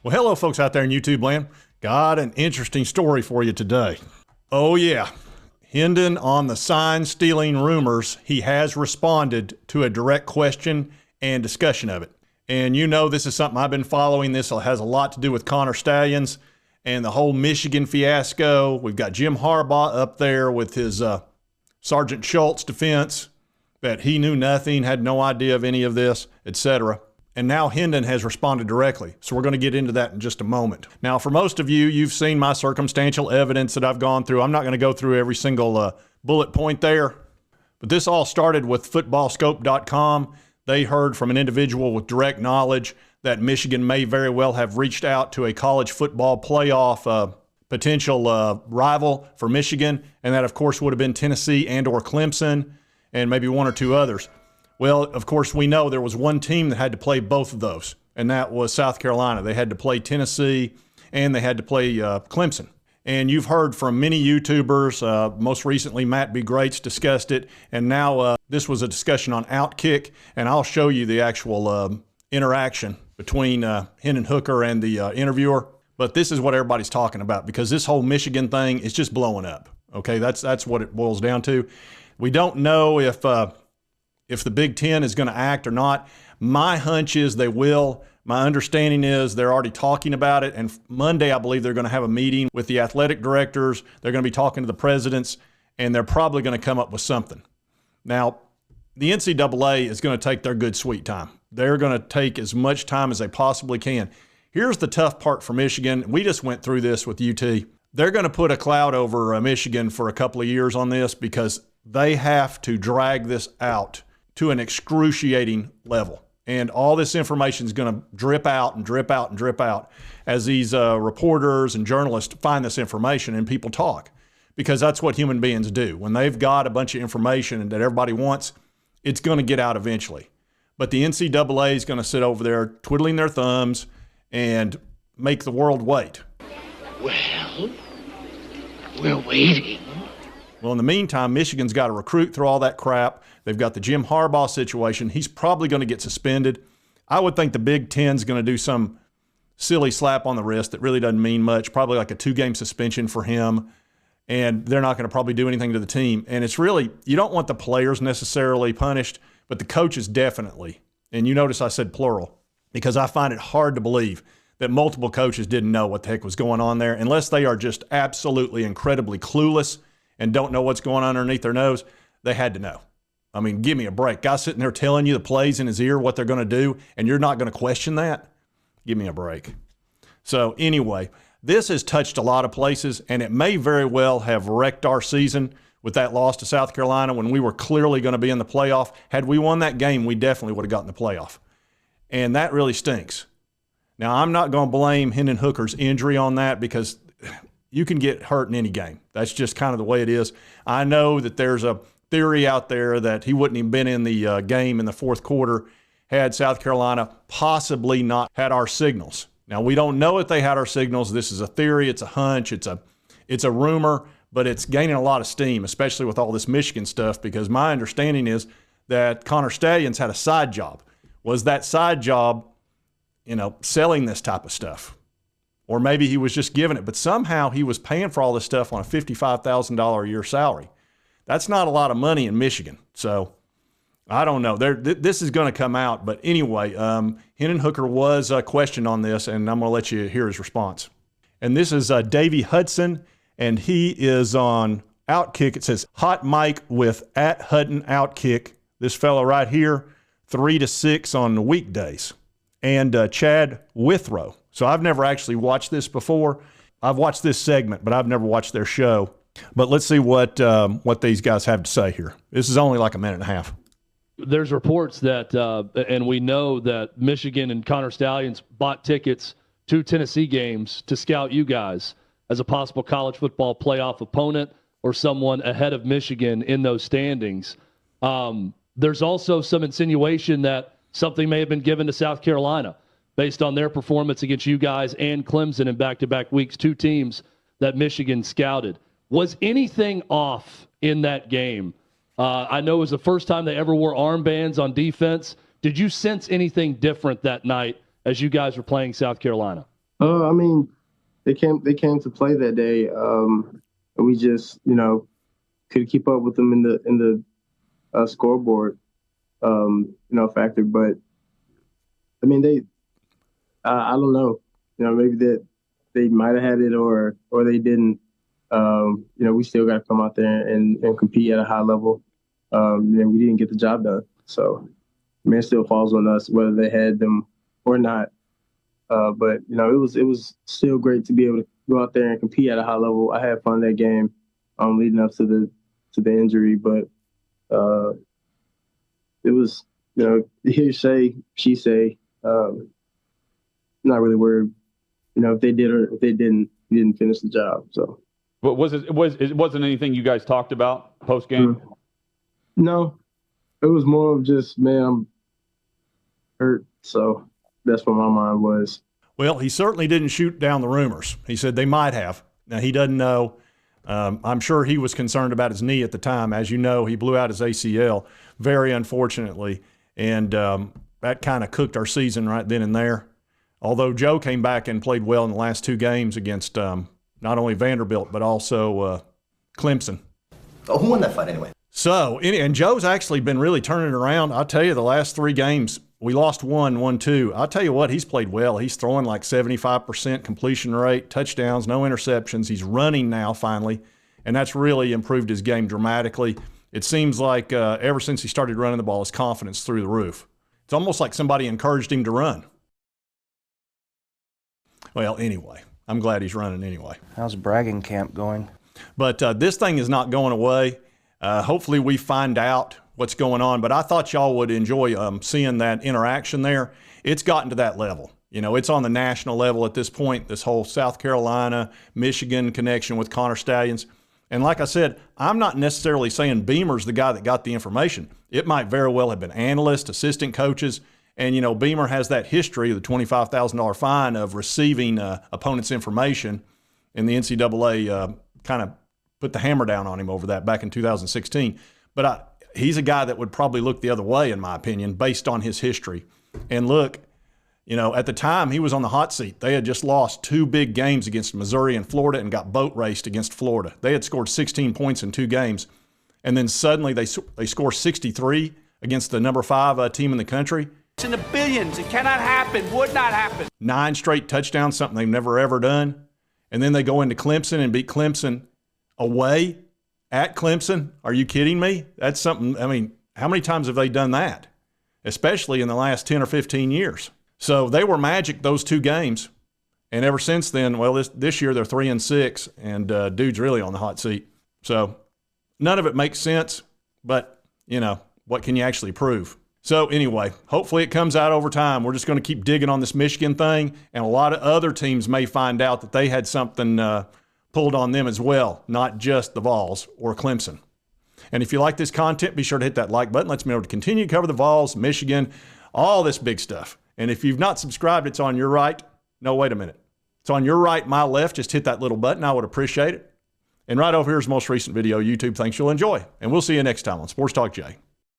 Well, hello, folks out there in YouTube land. Got an interesting story for you today. Oh, yeah. Hendon on the sign stealing rumors. He has responded to a direct question and discussion of it. And you know, this is something I've been following. This has a lot to do with Connor Stallions and the whole Michigan fiasco. We've got Jim Harbaugh up there with his Sergeant Schultz defense that he knew nothing, had no idea of any of this, etc. And now Hendon has responded directly. So we're going to get into that in just a moment. Now, for most of you, you've seen my circumstantial evidence that I've gone through. I'm not going to go through every single bullet point there. But this all started with footballscope.com. They heard from an individual with direct knowledge that Michigan may very well have reached out to a college football playoff potential rival for Michigan. And that, of course, would have been Tennessee and or Clemson and maybe one or two others. Well, of course, we know there was one team that had to play both of those, and that was South Carolina. They had to play Tennessee, and they had to play Clemson. And you've heard from many YouTubers, most recently Matt B. Greats discussed it, and now this was a discussion on Outkick, and I'll show you the actual interaction between Hendon Hooker and the interviewer. But this is what everybody's talking about, because this whole Michigan thing is just blowing up. Okay, that's what it boils down to. We don't know if the Big Ten is going to act or not. My hunch is they will. My understanding is they're already talking about it. And Monday, I believe they're going to have a meeting with the athletic directors. They're going to be talking to the presidents, and they're probably going to come up with something. Now, the NCAA is going to take their good sweet time. They're going to take as much time as they possibly can. Here's the tough part for Michigan. We just went through this with UT. They're going to put a cloud over Michigan for a couple of years on this because they have to drag this out to an excruciating level. And all this information is going to drip out and drip out and drip out as these reporters and journalists find this information and people talk, because that's what human beings do. When they've got a bunch of information that everybody wants, it's going to get out eventually. But the NCAA is going to sit over there twiddling their thumbs and make the world wait. Well, we're waiting. Well, in the meantime, Michigan's got to recruit through all that crap. They've got the Jim Harbaugh situation. He's probably going to get suspended. I would think the Big Ten's going to do some silly slap on the wrist that really doesn't mean much, probably like a 2-game suspension for him, and they're not going to probably do anything to the team. And it's really, you don't want the players necessarily punished, but the coaches definitely. And you notice I said plural, because I find it hard to believe that multiple coaches didn't know what the heck was going on there, unless they are just absolutely incredibly clueless and don't know what's going on underneath their nose. They had to know. I mean, give me a break. Guy sitting there telling you the plays in his ear, what they're going to do, and you're not going to question that? Give me a break. So anyway, this has touched a lot of places, and it may very well have wrecked our season with that loss to South Carolina when we were clearly going to be in the playoff. Had we won that game, we definitely would have gotten the playoff. And that really stinks. Now, I'm not going to blame Hendon Hooker's injury on that, because you can get hurt in any game. That's just kind of the way it is. I know that there's a theory out there that he wouldn't have been in the game in the fourth quarter had South Carolina possibly not had our signals. Now, we don't know if they had our signals. This is a theory. It's a hunch. It's a rumor, but it's gaining a lot of steam, especially with all this Michigan stuff, because my understanding is that Connor Stallions had a side job. Was that side job, selling this type of stuff? Or maybe he was just giving it, but somehow he was paying for all this stuff on a $55,000 a year salary. That's not a lot of money in Michigan. So I don't know. This is going to come out. But anyway, Hendon Hooker was questioned on this, and I'm going to let you hear his response. And this is Davey Hudson, and he is on Outkick. It says, hot mic with @Hutton Outkick. This fellow right here, 3 to 6 on the weekdays. And Chad Withrow. So I've never actually watched this before. I've watched this segment, but I've never watched their show. But let's see what these guys have to say here. This is only like a minute and a half. There's reports that, and we know that Michigan and Connor Stallions bought tickets to Tennessee games to scout you guys as a possible college football playoff opponent or someone ahead of Michigan in those standings. There's also some insinuation that something may have been given to South Carolina based on their performance against you guys and Clemson in back-to-back weeks, 2 teams that Michigan scouted. Was anything off in that game? I know it was the first time they ever wore armbands on defense. Did you sense anything different that night as you guys were playing South Carolina? I mean, they came to play that day. And we just, could keep up with them in the scoreboard, factor. But I mean, I don't know, maybe that they might have had it or they didn't. We still got to come out there and compete at a high level. We didn't get the job done. So, I mean, it still falls on us whether they had them or not. But it was still great to be able to go out there and compete at a high level. I had fun that game, leading up to the injury. But it was, he say, she say. Not really worried, if they did or if they didn't. We didn't finish the job. So, but it wasn't anything you guys talked about post game? No, it was more of just, man, I'm hurt. So that's what my mind was. Well, he certainly didn't shoot down the rumors. He said they might have. Now, he doesn't know. I'm sure he was concerned about his knee at the time. As you know, he blew out his ACL, very unfortunately, and that kind of cooked our season right then and there. Although Joe came back and played well in the last 2 games against not only Vanderbilt but also Clemson. Oh, who won that fight anyway? So, and Joe's actually been really turning it around. I'll tell you, the last 3 games, we lost 1, won 2. I'll tell you what, he's played well. He's throwing like 75% completion rate, touchdowns, no interceptions. He's running now finally, and that's really improved his game dramatically. It seems like ever since he started running the ball, his confidence through the roof. It's almost like somebody encouraged him to run. Well, anyway, I'm glad he's running anyway. How's bragging camp going? But this thing is not going away. Hopefully we find out what's going on. But I thought y'all would enjoy seeing that interaction there. It's gotten to that level. It's on the national level at this point, this whole South Carolina, Michigan connection with Connor Stallions. And like I said, I'm not necessarily saying Beamer's the guy that got the information. It might very well have been analysts, assistant coaches. And, Beamer has that history of the $25,000 fine of receiving opponents' information, and the NCAA kind of put the hammer down on him over that back in 2016. But he's a guy that would probably look the other way, in my opinion, based on his history. And look, at the time he was on the hot seat. They had just lost 2 big games against Missouri and Florida and got boat raced against Florida. They had scored 16 points in 2 games. And then suddenly they score 63 against the number 5 team in the country. It's in the billions. It cannot happen, would not happen. 9 straight touchdowns, something they've never, ever done. And then they go into Clemson and beat Clemson away at Clemson. Are you kidding me? That's something, I mean, how many times have they done that? Especially in the last 10 or 15 years. So they were magic those 2 games. And ever since then, well, this year they're 3-6, and dude's really on the hot seat. So none of it makes sense, but, what can you actually prove? So anyway, hopefully it comes out over time. We're just going to keep digging on this Michigan thing, and a lot of other teams may find out that they had something pulled on them as well, not just the Vols or Clemson. And if you like this content, be sure to hit that like button. Let's be able to continue to cover the Vols, Michigan, all this big stuff. And if you've not subscribed, it's on your right. No, wait a minute. It's on your right, my left. Just hit that little button. I would appreciate it. And right over here is the most recent video YouTube thinks you'll enjoy. And we'll see you next time on Sports Talk Jay.